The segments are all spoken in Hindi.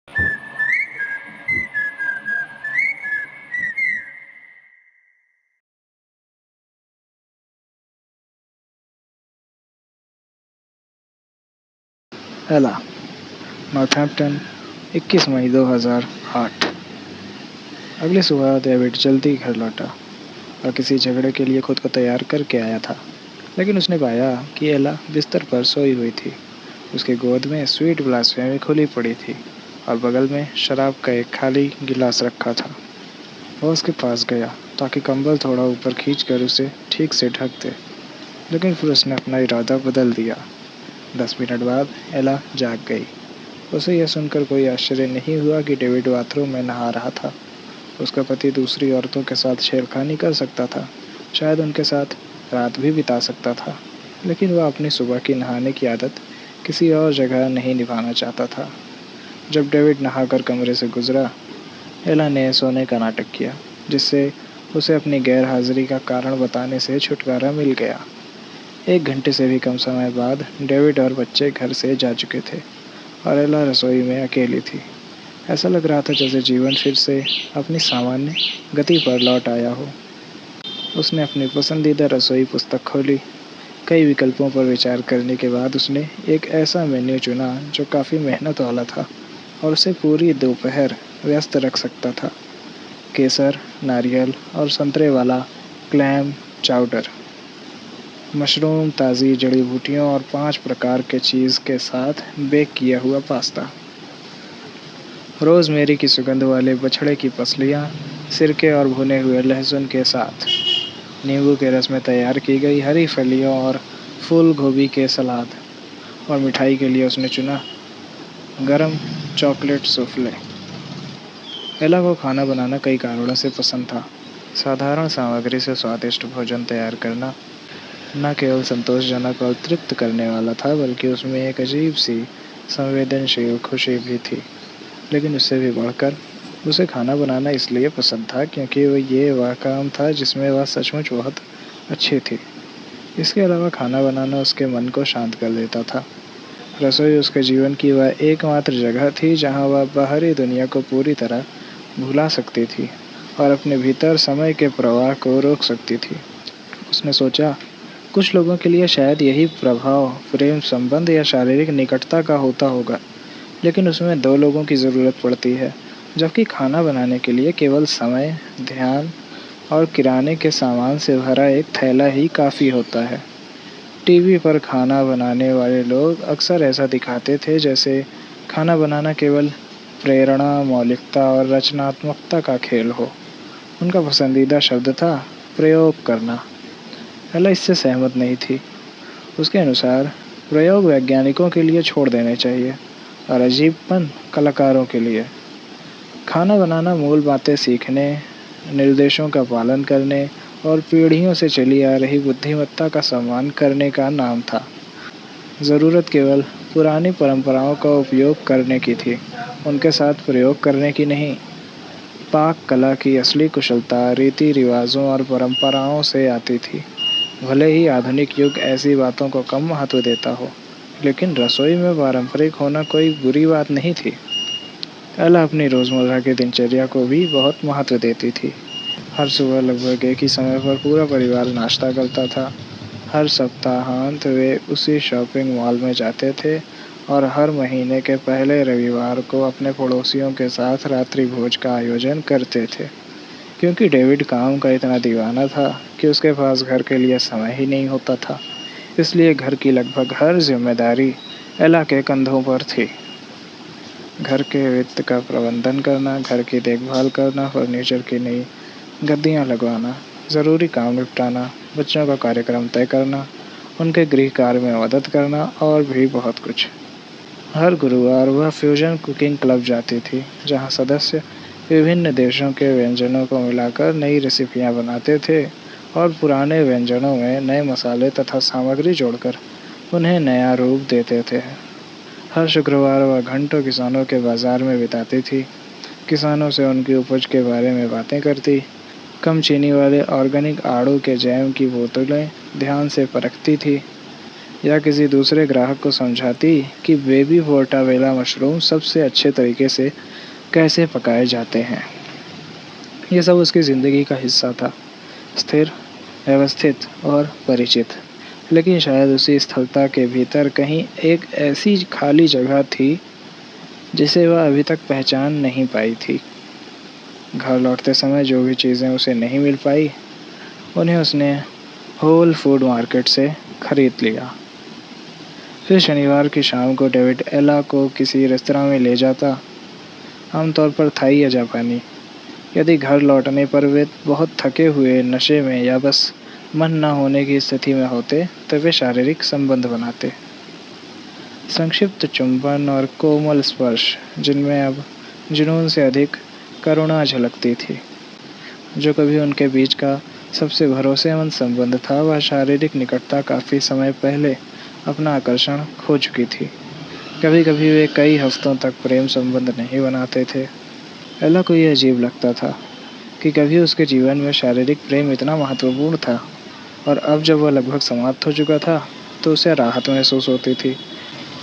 एला, नॉर्थहैम्पटन, 21 मई 2008। अगली सुबह डेविड जल्दी घर लौटा और किसी झगड़े के लिए खुद को तैयार करके आया था। लेकिन उसने पाया कि एला बिस्तर पर सोई हुई थी। उसकी गोद में स्वीट ब्लासफेमी खुली पड़ी थी और बगल में शराब का एक खाली गिलास रखा था। वह उसके पास गया ताकि कंबल थोड़ा ऊपर खींचकर उसे ठीक से ढक दे, लेकिन फिर उसने अपना इरादा बदल दिया। 10 मिनट बाद एला जाग गई। उसे यह सुनकर कोई आश्चर्य नहीं हुआ कि डेविड बाथरूम में नहा रहा था। उसका पति दूसरी औरतों के साथ छेड़खानी कर सकता था, शायद उनके साथ रात भी बिता सकता था, लेकिन वह अपनी सुबह की नहाने की आदत किसी और जगह नहीं निभाना चाहता था। जब डेविड नहाकर कमरे से गुजरा, एला ने सोने का नाटक किया, जिससे उसे अपनी गैर हाजिरी का कारण बताने से छुटकारा मिल गया। 1 घंटे से भी कम समय बाद डेविड और बच्चे घर से जा चुके थे और एला रसोई में अकेली थी। ऐसा लग रहा था जैसे जीवन फिर से अपनी सामान्य गति पर लौट आया हो। उसने अपनी पसंदीदा रसोई पुस्तक खोली। कई विकल्पों पर विचार करने के बाद उसने एक ऐसा मेन्यू चुना जो काफ़ी मेहनत वाला था और उसे पूरी दोपहर व्यस्त रख सकता था। केसर, नारियल और संतरे वाला क्लैम चाउडर, मशरूम, ताज़ी जड़ी बूटियों और 5 प्रकार के चीज़ के साथ बेक किया हुआ पास्ता, रोज़मेरी की सुगंध वाले बछड़े की पसलियाँ, सिरके और भुने हुए लहसुन के साथ, नींबू के रस में तैयार की गई हरी फलियों और फूल गोभी के सलाद, और मिठाई के लिए उसने चुना गरम चॉकलेट सूफले। एला को खाना बनाना कई कारणों से पसंद था। साधारण सामग्री से स्वादिष्ट भोजन तैयार करना न केवल संतोषजनक और तृप्त करने वाला था, बल्कि उसमें एक अजीब सी संवेदनशील खुशी भी थी। लेकिन उससे भी बढ़कर उसे खाना बनाना इसलिए पसंद था क्योंकि वह काम था जिसमें वह सचमुच बहुत अच्छी थी। इसके अलावा खाना बनाना उसके मन को शांत कर देता था। रसोई उसके जीवन की वह एकमात्र जगह थी जहाँ वह बाहरी दुनिया को पूरी तरह भुला सकती थी और अपने भीतर समय के प्रवाह को रोक सकती थी। उसने सोचा, कुछ लोगों के लिए शायद यही प्रभाव प्रेम संबंध या शारीरिक निकटता का होता होगा, लेकिन उसमें 2 लोगों की ज़रूरत पड़ती है, जबकि खाना बनाने के लिए केवल समय, ध्यान और किराने के सामान से भरा एक थैला ही काफ़ी होता है। टीवी पर खाना बनाने वाले लोग अक्सर ऐसा दिखाते थे जैसे खाना बनाना केवल प्रेरणा, मौलिकता और रचनात्मकता का खेल हो। उनका पसंदीदा शब्द था प्रयोग करना। एला इससे सहमत नहीं थी। उसके अनुसार प्रयोग वैज्ञानिकों के लिए छोड़ देने चाहिए और अजीबपन कलाकारों के लिए। खाना बनाना मूल बातें सीखने, निर्देशों का पालन करने और पीढ़ियों से चली आ रही बुद्धिमत्ता का सम्मान करने का नाम था। ज़रूरत केवल पुरानी परंपराओं का उपयोग करने की थी, उनके साथ प्रयोग करने की नहीं। पाक कला की असली कुशलता रीति रिवाजों और परंपराओं से आती थी। भले ही आधुनिक युग ऐसी बातों को कम महत्व देता हो, लेकिन रसोई में पारंपरिक होना कोई बुरी बात नहीं थी। एला अपनी रोज़मर्रा की दिनचर्या को भी बहुत महत्व देती थी। हर सुबह लगभग एक ही समय पर पूरा परिवार नाश्ता करता था। हर सप्ताहांत वे उसी शॉपिंग मॉल में जाते थे और हर महीने के पहले रविवार को अपने पड़ोसियों के साथ रात्रि भोज का आयोजन करते थे। क्योंकि डेविड काम का इतना दीवाना था कि उसके पास घर के लिए समय ही नहीं होता था, इसलिए घर की लगभग हर जिम्मेदारी एला के कंधों पर थी। घर के वित्त का प्रबंधन करना, घर की देखभाल करना, फर्नीचर की नई गद्दियाँ लगवाना, ज़रूरी काम निपटाना, बच्चों का कार्यक्रम तय करना, उनके गृह कार्य में मदद करना और भी बहुत कुछ। हर गुरुवार वह फ्यूजन कुकिंग क्लब जाती थी, जहाँ सदस्य विभिन्न देशों के व्यंजनों को मिलाकर नई रेसिपियाँ बनाते थे और पुराने व्यंजनों में नए मसाले तथा सामग्री जोड़कर उन्हें नया रूप देते थे। हर शुक्रवार वह घंटों किसानों के बाज़ार में बिताती थी। किसानों से उनकी उपज के बारे में बातें करती, कम चीनी वाले ऑर्गेनिक आड़ू के जैम की बोतलें ध्यान से परखती थी। या किसी दूसरे ग्राहक को समझाती कि बेबी पोर्टावेला मशरूम सबसे अच्छे तरीके से कैसे पकाए जाते हैं। ये सब उसकी ज़िंदगी का हिस्सा था, स्थिर, व्यवस्थित और परिचित। लेकिन शायद उसी स्थलता के भीतर कहीं एक ऐसी खाली जगह थी जिसे वह अभी तक पहचान नहीं पाई थी। घर लौटते समय जो भी चीज़ें उसे नहीं मिल पाई, उन्हें उसने होल फूड मार्केट से खरीद लिया। फिर शनिवार की शाम को डेविड एला को किसी रेस्तरां में ले जाता, आमतौर पर थाई या जापानी। यदि घर लौटने पर वे बहुत थके हुए, नशे में या बस मन न होने की स्थिति में होते तो वे शारीरिक संबंध बनाते। संक्षिप्त चुंबन और कोमल स्पर्श जिनमें अब जुनून से अधिक करुणा झलकती थी। जो कभी उनके बीच का सबसे भरोसेमंद संबंध था, वह शारीरिक निकटता काफ़ी समय पहले अपना आकर्षण खो चुकी थी। कभी कभी वे कई हफ्तों तक प्रेम संबंध नहीं बनाते थे। एला को यह अजीब लगता था कि कभी उसके जीवन में शारीरिक प्रेम इतना महत्वपूर्ण था, और अब जब वह लगभग समाप्त हो चुका था तो उसे राहत महसूस होती थी,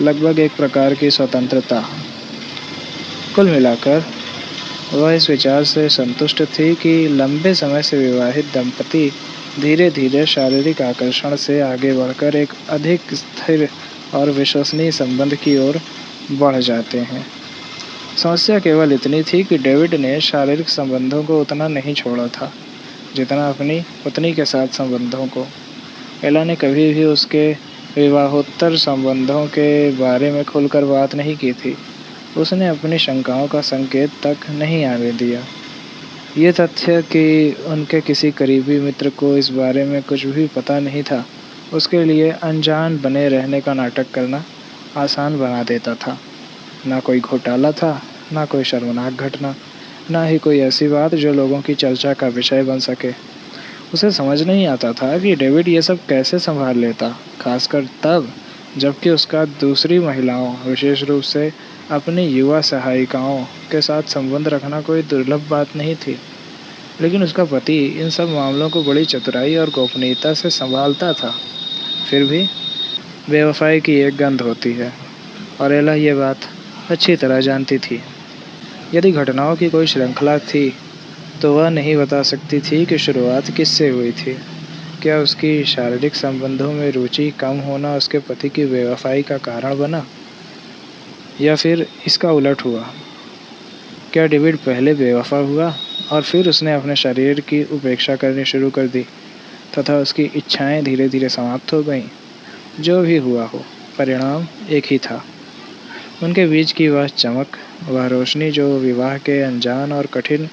लगभग एक प्रकार की स्वतंत्रता। कुल मिलाकर वह इस विचार से संतुष्ट थी कि लंबे समय से विवाहित दंपति धीरे धीरे शारीरिक आकर्षण से आगे बढ़कर एक अधिक स्थिर और विश्वसनीय संबंध की ओर बढ़ जाते हैं। समस्या केवल इतनी थी कि डेविड ने शारीरिक संबंधों को उतना नहीं छोड़ा था जितना अपनी पत्नी के साथ संबंधों को। एला ने कभी भी उसके विवाहोत्तर संबंधों के बारे में खुलकर बात नहीं की थी। उसने अपनी शंकाओं का संकेत तक नहीं आने दिया। ये तथ्य कि उनके किसी करीबी मित्र को इस बारे में कुछ भी पता नहीं था, उसके लिए अनजान बने रहने का नाटक करना आसान बना देता था। ना कोई घोटाला था, ना कोई शर्मनाक घटना, ना ही कोई ऐसी बात जो लोगों की चर्चा का विषय बन सके। उसे समझ नहीं आता था कि डेविड ये सब कैसे संभाल लेता, खासकर तब जबकि उसका दूसरी महिलाओं, विशेष रूप से अपनी युवा सहायिकाओं के साथ संबंध रखना कोई दुर्लभ बात नहीं थी। लेकिन उसका पति इन सब मामलों को बड़ी चतुराई और गोपनीयता से संभालता था। फिर भी बेवफाई की एक गंध होती है, और एला ये बात अच्छी तरह जानती थी। यदि घटनाओं की कोई श्रृंखला थी तो वह नहीं बता सकती थी कि शुरुआत किससे हुई थी। क्या उसकी शारीरिक संबंधों में रुचि कम होना उसके पति की बेवफाई का कारण बना, या फिर इसका उलट हुआ? क्या डेविड पहले बेवफा हुआ और फिर उसने अपने शरीर की उपेक्षा करनी शुरू कर दी तथा उसकी इच्छाएं धीरे धीरे समाप्त हो गईं? जो भी हुआ हो, परिणाम एक ही था। उनके बीच की वह चमक, वह रोशनी जो विवाह के अनजान और कठिन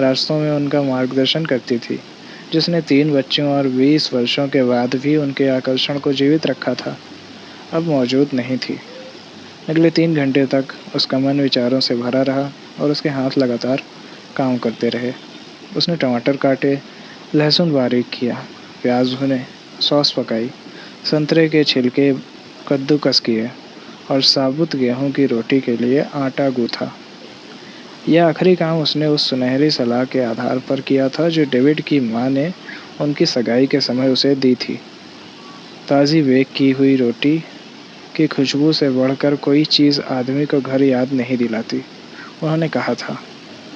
रास्तों में उनका मार्गदर्शन करती थी, जिसने 3 बच्चों और 20 वर्षों के बाद भी उनके आकर्षण को जीवित रखा था, अब मौजूद नहीं थी। अगले 3 घंटे तक उसका मन विचारों से भरा रहा और उसके हाथ लगातार काम करते रहे। उसने टमाटर काटे, लहसुन बारीक किया, प्याज भुने, सॉस पकाई, संतरे के छिलके कद्दूकस किए और साबुत गेहूं की रोटी के लिए आटा गूंथा। यह आखिरी काम उसने उस सुनहरी सलाह के आधार पर किया था जो डेविड की माँ ने उनकी सगाई के समय उसे दी थी। ताज़ी बेक की हुई रोटी की खुशबू से बढ़कर कोई चीज़ आदमी को घर याद नहीं दिलाती। उन्होंने कहा था,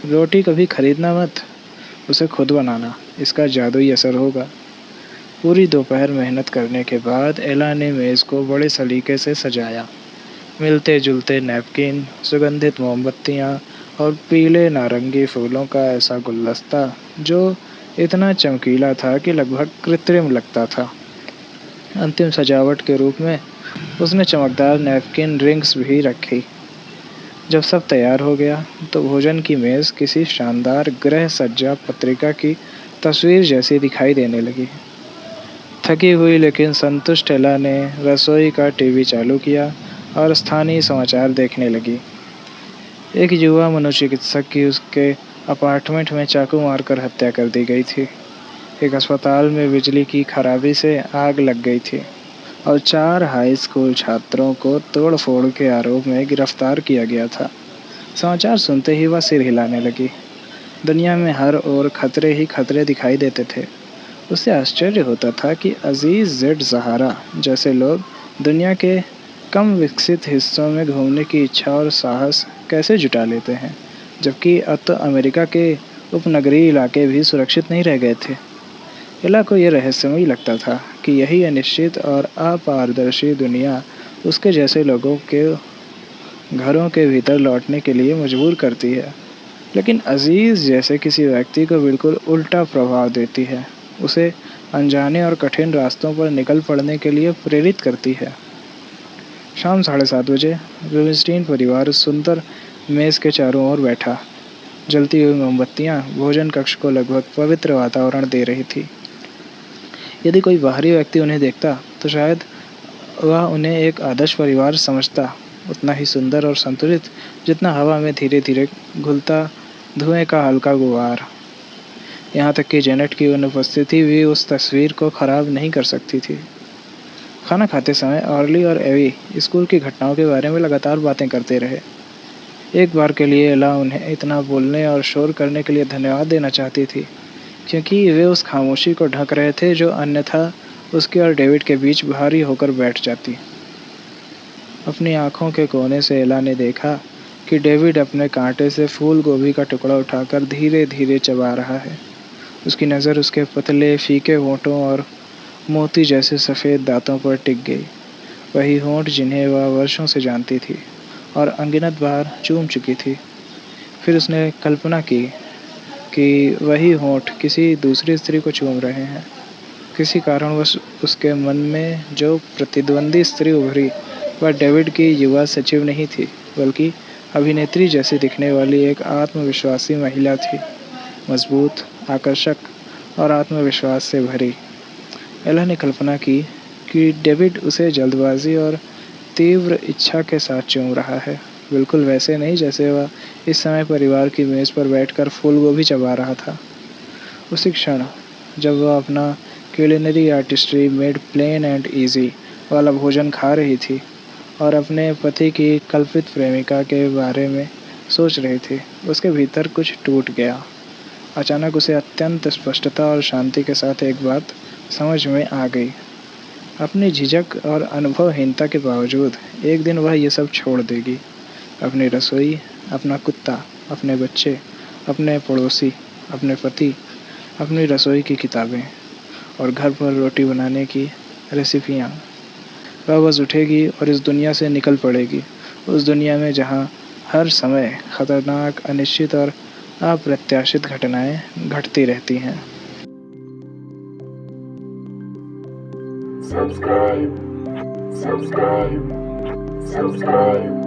रोटी कभी खरीदना मत, उसे खुद बनाना, इसका जादुई असर होगा। पूरी दोपहर मेहनत करने के बाद एला ने मेज़ को बड़े सलीके से सजाया। मिलते जुलते नैपकिन, सुगंधित मोमबत्तियाँ और पीले नारंगी फूलों का ऐसा गुलदस्ता जो इतना चमकीला था कि लगभग कृत्रिम लगता था। अंतिम सजावट के रूप में उसने चमकदार नैपकिन रिंग्स भी रखी। जब सब तैयार हो गया तो भोजन की मेज़ किसी शानदार गृह सज्जा पत्रिका की तस्वीर जैसी दिखाई देने लगी। थकी हुई लेकिन संतुष्ट एला ने रसोई का टीवी चालू किया और स्थानीय समाचार देखने लगी। एक युवा मनोचिकित्सक की उसके अपार्टमेंट में चाकू मारकर हत्या कर दी गई थी। एक अस्पताल में बिजली की खराबी से आग लग गई थी और 4 हाई स्कूल छात्रों को तोड़फोड़ के आरोप में गिरफ्तार किया गया था। समाचार सुनते ही वह सिर हिलाने लगी। दुनिया में हर ओर खतरे ही खतरे दिखाई देते थे। उसे आश्चर्य होता था कि अजीज जेड ज़हारा जैसे लोग दुनिया के कम विकसित हिस्सों में घूमने की इच्छा और साहस कैसे जुटा लेते हैं, जबकि अब तो अमेरिका के उपनगरीय इलाके भी सुरक्षित नहीं रह गए थे। एला को यह रहस्यमयी लगता था कि यही अनिश्चित और अपारदर्शी दुनिया उसके जैसे लोगों के घरों के भीतर लौटने के लिए मजबूर करती है, लेकिन अजीज़ जैसे किसी व्यक्ति को बिल्कुल उल्टा प्रभाव देती है, उसे अनजाने और कठिन रास्तों पर निकल पड़ने के लिए प्रेरित करती है। शाम 7:30 बजे रूबिनस्टीन परिवार उस सुंदर मेज़ के चारों ओर बैठा। जलती हुई मोमबत्तियां भोजन कक्ष को लगभग पवित्र वातावरण दे रही थी। यदि कोई बाहरी व्यक्ति उन्हें देखता तो शायद वह उन्हें एक आदर्श परिवार समझता, उतना ही सुंदर और संतुलित जितना हवा में धीरे धीरे घुलता धुएं का हल्का गुबार। यहाँ तक कि जेनेट की अनुपस्थिति भी उस तस्वीर को खराब नहीं कर सकती थी। खाना खाते समय ऑर्ली और एवी स्कूल की घटनाओं के बारे में लगातार बातें करते रहे। एक बार के लिए एला उन्हें इतना बोलने और शोर करने के लिए धन्यवाद देना चाहती थी, क्योंकि वे उस खामोशी को ढक रहे थे जो अन्यथा उसके और डेविड के बीच भारी होकर बैठ जाती। अपनी आंखों के कोने से एला ने देखा कि डेविड अपने कांटे से फूल गोभी का टुकड़ा उठाकर धीरे धीरे चबा रहा है। उसकी नज़र उसके पतले फीके होंठों और मोती जैसे सफ़ेद दांतों पर टिक गई, वही होंठ जिन्हें वह वर्षों से जानती थी और अनगिनत बार चूम चुकी थी। फिर उसने कल्पना की कि वही होंठ किसी दूसरी स्त्री को चूम रहे हैं। किसी कारणवश उसके मन में जो प्रतिद्वंदी स्त्री उभरी वह डेविड की युवा सचिव नहीं थी, बल्कि अभिनेत्री जैसी दिखने वाली एक आत्मविश्वासी महिला थी, मजबूत, आकर्षक और आत्मविश्वास से भरी। एला ने कल्पना की कि डेविड उसे जल्दबाजी और तीव्र इच्छा के साथ चूम रहा है, बिल्कुल वैसे नहीं जैसे वह इस समय परिवार की मेज़ पर बैठकर फूलगोभी चबा रहा था। उसी क्षण जब वह अपना culinary artistry made plain and easy वाला भोजन खा रही थी और अपने पति की कल्पित प्रेमिका के बारे में सोच रही थी, उसके भीतर कुछ टूट गया। अचानक उसे अत्यंत स्पष्टता और शांति के साथ एक बात समझ में आ गई। अपनी झिझक और अनुभवहीनता के बावजूद एक दिन वह ये सब छोड़ देगी। अपनी रसोई, अपना कुत्ता, अपने बच्चे, अपने पड़ोसी, अपने पति, अपनी रसोई की किताबें और घर पर रोटी बनाने की रेसिपियाँ। वह बस उठेगी और इस दुनिया से निकल पड़ेगी, उस दुनिया में जहाँ हर समय खतरनाक, अनिश्चित और अप्रत्याशित घटनाएं घटती रहती हैं। Subscribe, subscribe, subscribe.